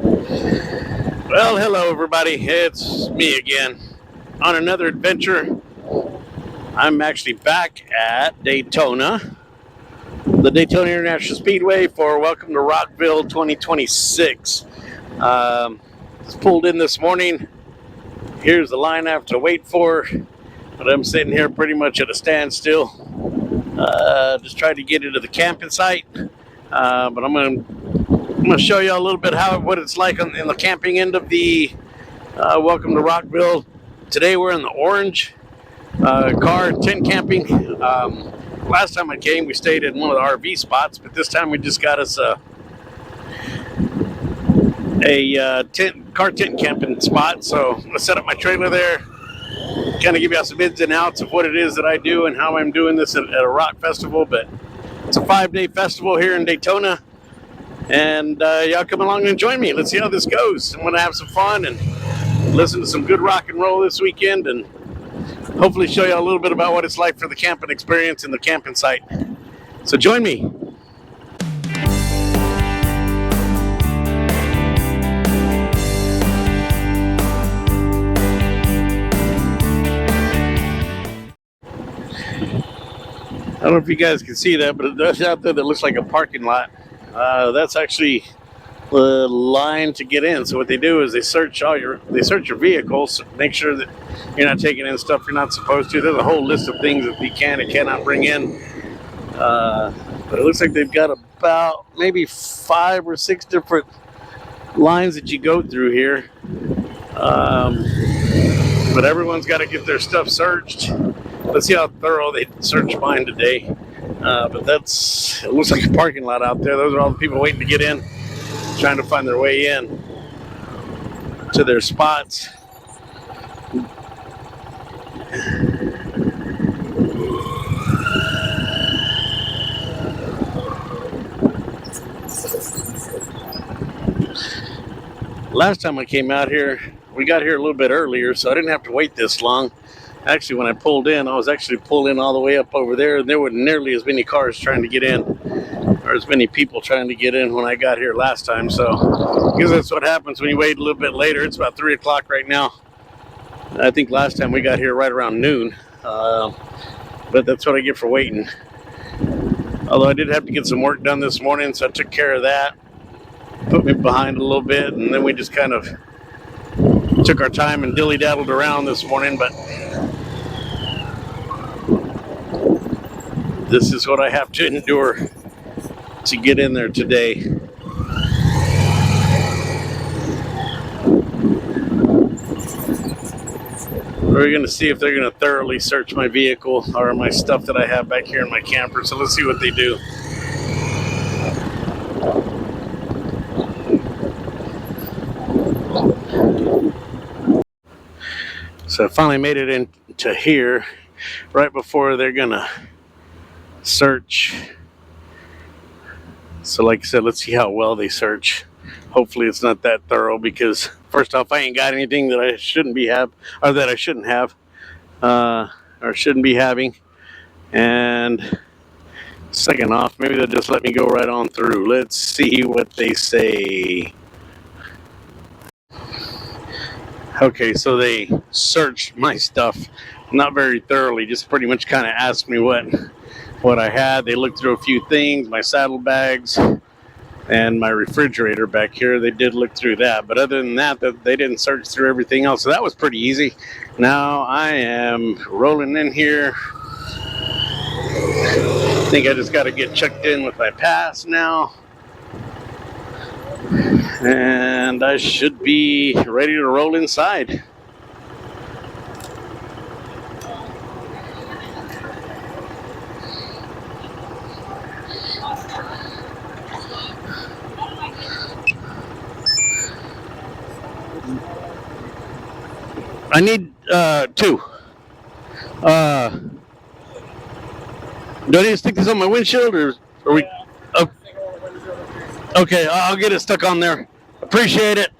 Well, hello everybody. It's me again on another adventure. I'm actually back at Daytona, the Daytona International Speedway for Welcome to Rockville 2026. Just pulled in this morning. Here's the line I have to wait for, but I'm sitting here pretty much at a standstill. Just tried to get into the camping site, but I'm gonna show you a little bit what it's like in the camping end of the Welcome to Rockville. Today we're in the orange car tent camping. Last time I came, we stayed in one of the RV spots, but this time we just got us a car tent camping spot. So I'm gonna set up my trailer there, kind of give you some ins and outs of what it is that I do and how I'm doing this at a rock festival. But it's a 5-day festival here in Daytona, and y'all come along and join me. Let's see how this goes. I'm gonna have some fun and listen to some good rock and roll this weekend, and hopefully show you a little bit about what it's like for the camping experience in the camping site. So join me. I don't know if you guys can see that, but there's out there that looks like a parking lot. That's actually the line to get in. So what they do is they search your vehicles, make sure that you're not taking in stuff you're not supposed to. There's a whole list of things that you can and cannot bring in. But it looks like they've got about maybe 5 or 6 different lines that you go through here. But everyone's got to get their stuff searched. Let's see how thorough they search mine today. But it looks like a parking lot out there. Those are all the people waiting to get in, trying to find their way in to their spots. Last time I came out here, we got here a little bit earlier, so I didn't have to wait this long. Actually, when I pulled in, I was actually pulling all the way up over there, and there weren't nearly as many cars trying to get in, or as many people trying to get in when I got here last time. So, because that's what happens when you wait a little bit later. It's about 3 o'clock right now. I think last time we got here right around noon, but that's what I get for waiting. Although I did have to get some work done this morning, so I took care of that. Put me behind a little bit, and then we just kind of took our time and dilly-daddled around this morning. But this is what I have to endure to get in there today. We're going to see if they're going to thoroughly search my vehicle or my stuff that I have back here in my camper. So let's see what they do. So I finally made it into here right before they're going to search. So like I said, let's see how well they search. Hopefully it's not that thorough, because first off, I ain't got anything that I shouldn't have, or shouldn't be having. And second off, maybe they'll just let me go right on through. Let's see what they say. Okay, so they searched my stuff, not very thoroughly, just pretty much kind of asked me what I had. They looked through a few things, my saddlebags and my refrigerator back here. They did look through that, but other than that, they didn't search through everything else. So that was pretty easy. Now I am rolling in here. I think I just got to get checked in with my pass now, and I should be ready to roll inside. I need 2. Do I need to stick this on my windshield, or are we? Oh, okay, I'll get it stuck on there. Appreciate it.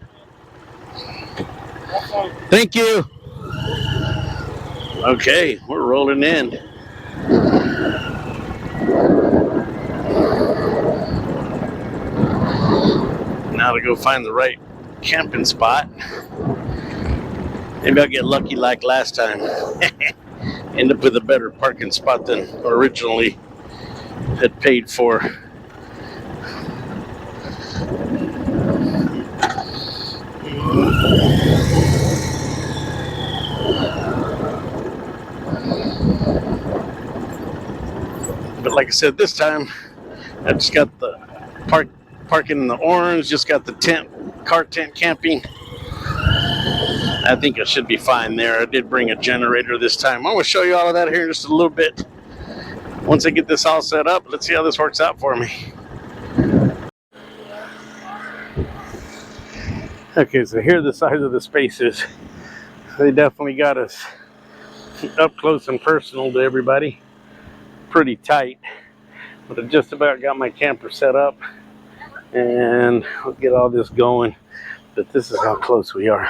Thank you. Okay, we're rolling in. Now to go find the right camping spot. Maybe I'll get lucky like last time. End up with a better parking spot than originally had paid for. But like I said, this time I just got the parking in the orange, just got the car tent camping. I think I should be fine there. I did bring a generator this time. I'm going to show you all of that here in just a little bit. Once I get this all set up, let's see how this works out for me. Okay, so here are the size of the spaces. They definitely got us up close and personal to everybody. Pretty tight, but I just about got my camper set up and I'll get all this going. But this is how close we are.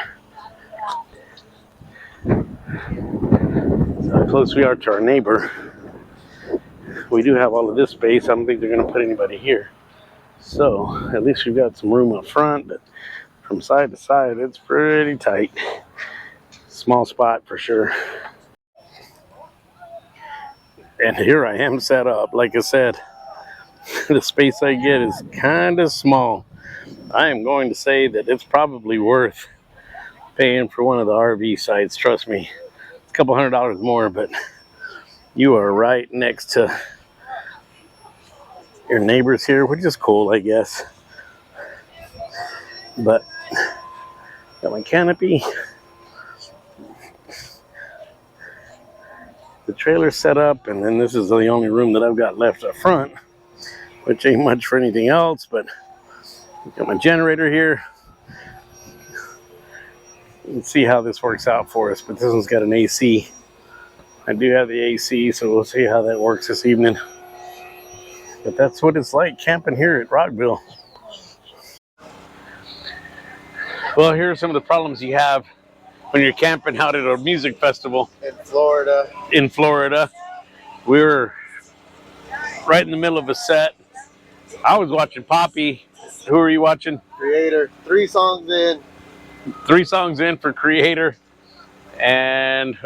That's how close we are to our neighbor. We do have all of this space. I don't think they're going to put anybody here. So at least we've got some room up front, but from side to side, it's pretty tight. Small spot for sure. And here I am set up. Like I said, the space I get is kind of small. I am going to say that it's probably worth paying for one of the RV sites. Trust me, it's a couple $100 more, but you are right next to your neighbors here, which is cool, I guess. But got my canopy, the trailer set up, and then this is the only room that I've got left up front, which ain't much for anything else, but got my generator here. Let's see how this works out for us, but this one's got an AC. I do have the AC, so we'll see how that works this evening. But that's what it's like camping here at Rockville. Well, here are some of the problems you have when you're camping out at a music festival. In Florida. We were right in the middle of a set. I was watching Poppy. Who are you watching? Creator. 3 songs in. 3 songs in for Creator. And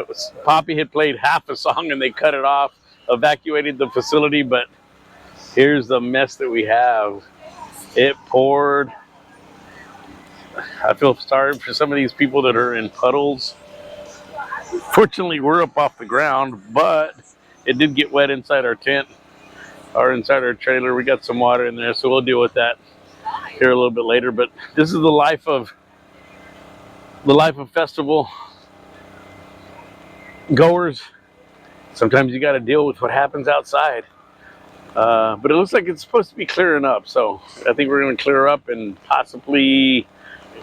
Poppy had played half a song and they cut it off, evacuated the facility, but here's the mess that we have. It poured. I feel sorry for some of these people that are in puddles. Fortunately, we're up off the ground, but it did get wet inside our tent or inside our trailer. We got some water in there, so we'll deal with that here a little bit later. But this is the life of festival goers. Sometimes you got to deal with what happens outside. But it looks like it's supposed to be clearing up, so I think we're going to clear up and possibly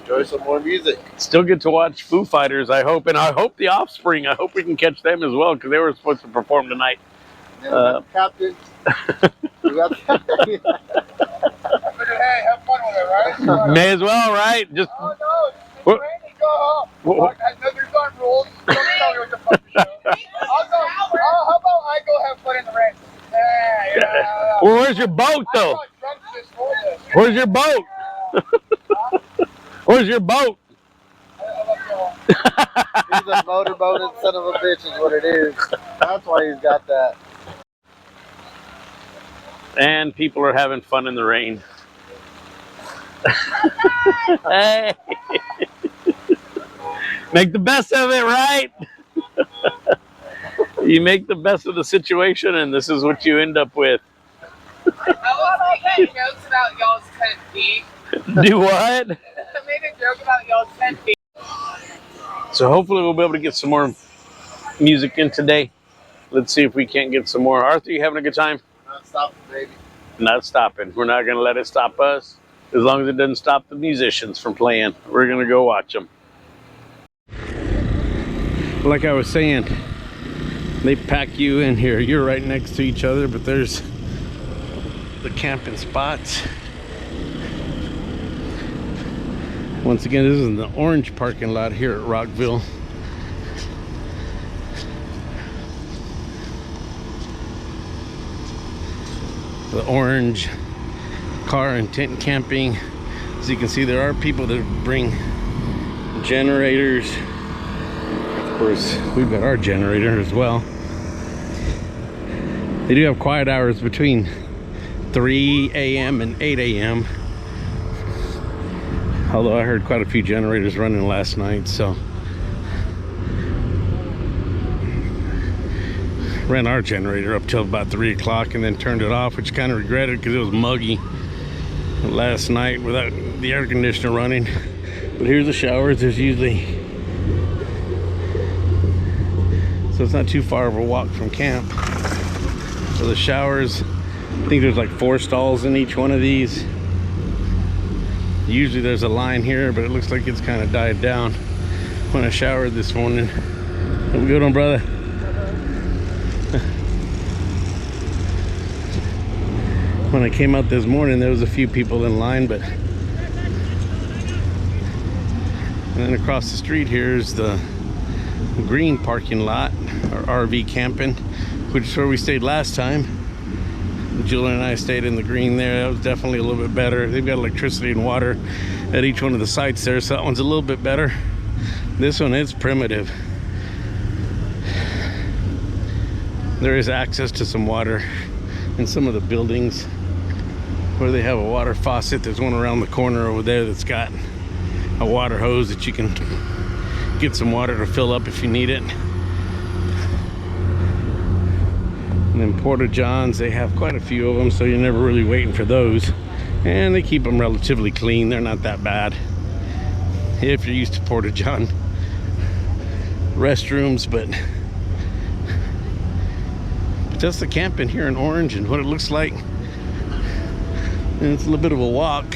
enjoy some more music. Still get to watch Foo Fighters, I hope, and I hope the Offspring. I hope we can catch them as well because they were supposed to perform tonight. And then we got the captain. We got the captain. Hey, have fun with it, right? May as well, right? Just. Oh no, it's raining. Go home. There's not rules. Don't tell me what the fuck to do. How about I go have fun in the rain? Yeah. Well, where's your boat, though? Where's your boat? Where's your boat? He's a motorboated son of a bitch is what it is. That's why he's got that. And people are having fun in the rain. Hey. Make the best of it, right? You make the best of the situation, and this is what you end up with. I was making jokes about y'all's 10 feet. Do what? I made a joke about y'all's 10 feet. So hopefully we'll be able to get some more music in today. Let's see if we can't get some more. Arthur, you having a good time? Not stopping, baby. Not stopping. We're not going to let it stop us. As long as it doesn't stop the musicians from playing, we're going to go watch them. Like I was saying, they pack you in here. You're right next to each other, but there's the camping spots. Once again, this is in the orange parking lot here at Rockville. The orange car and tent camping. As you can see, there are people that bring generators. Of course, we've got our generator as well. They do have quiet hours between 3 a.m. and 8 a.m. Although I heard quite a few generators running last night, so ran our generator up till about 3 o'clock and then turned it off, which kind of regretted because it was muggy last night without the air conditioner running. But here's the showers. There's usually, so it's not too far of a walk from camp. So the showers, I think there's like 4 stalls in each one of these. Usually there's a line here, but it looks like it's kind of died down. When I showered this morning. Have a good one, brother. When I came out this morning, there was a few people in line, but and then across the street here is the green parking lot, or RV camping, which is where we stayed last time. Julie and I stayed in the green there. That was definitely a little bit better. They've got electricity and water at each one of the sites there, so that one's a little bit better. This one is primitive. There is access to some water in some of the buildings where they have a water faucet. There's one around the corner over there that's got a water hose that you can get some water to fill up if you need it. And then Porta Johns, they have quite a few of them, so you're never really waiting for those. And they keep them relatively clean. They're not that bad if you're used to Porta John restrooms, but just the camping here in Orange and what it looks like. And it's a little bit of a walk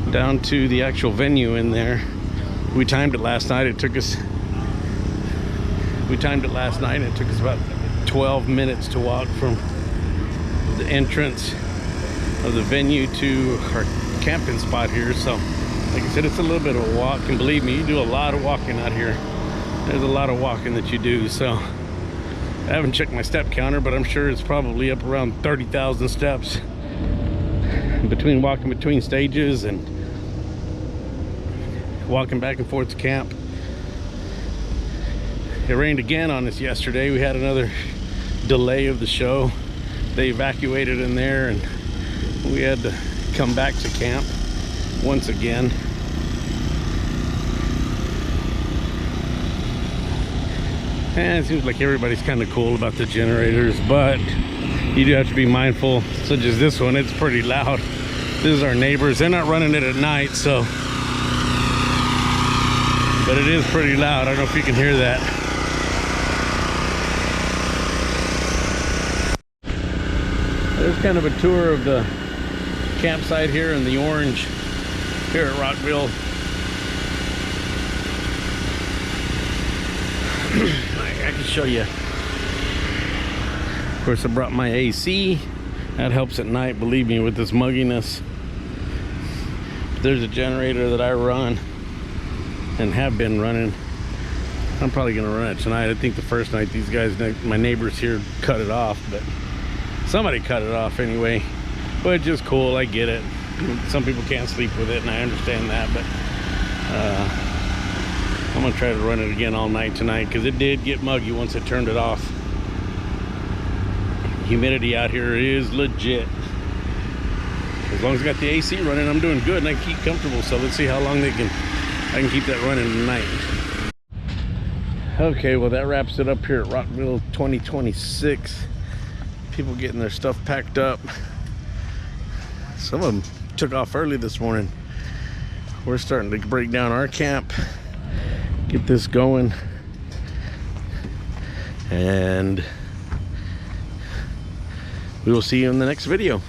down to the actual venue in there. We timed it last night. It took us about 12 minutes to walk from the entrance of the venue to our camping spot here. So like I said, it's a little bit of a walk, and believe me, you do a lot of walking out here. There's a lot of walking that you do. So I haven't checked my step counter, but I'm sure it's probably up around 30,000 steps between walking between stages and walking back and forth to camp. It rained again on us yesterday. We had another delay of the show. They evacuated in there and we had to come back to camp once again. And it seems like everybody's kind of cool about the generators, but you do have to be mindful, such as this one. It's pretty loud. This is our neighbors. They're not running it at night, so, but it is pretty loud. I don't know if you can hear that. There's kind of a tour of the campsite here in the Orange here at Rockville. I can show you. Of course, I brought my AC. That helps at night, believe me, with this mugginess. There's a generator that I run and have been running. I'm probably gonna run it tonight. I think the first night these guys, my neighbors here, cut it off, but somebody cut it off anyway. But it's just cool, I get it. Some people can't sleep with it, and I understand that, but I'm gonna try to run it again all night tonight, because it did get muggy once I turned it off. Humidity out here is legit. As long as I got the AC running, I'm doing good and I keep comfortable. So let's see how long I can keep that running tonight. Okay, well, that wraps it up here at Rockville 2026. People getting their stuff packed up. Some of them took off early this morning. We're starting to break down our camp, get this going, and we will see you in the next video.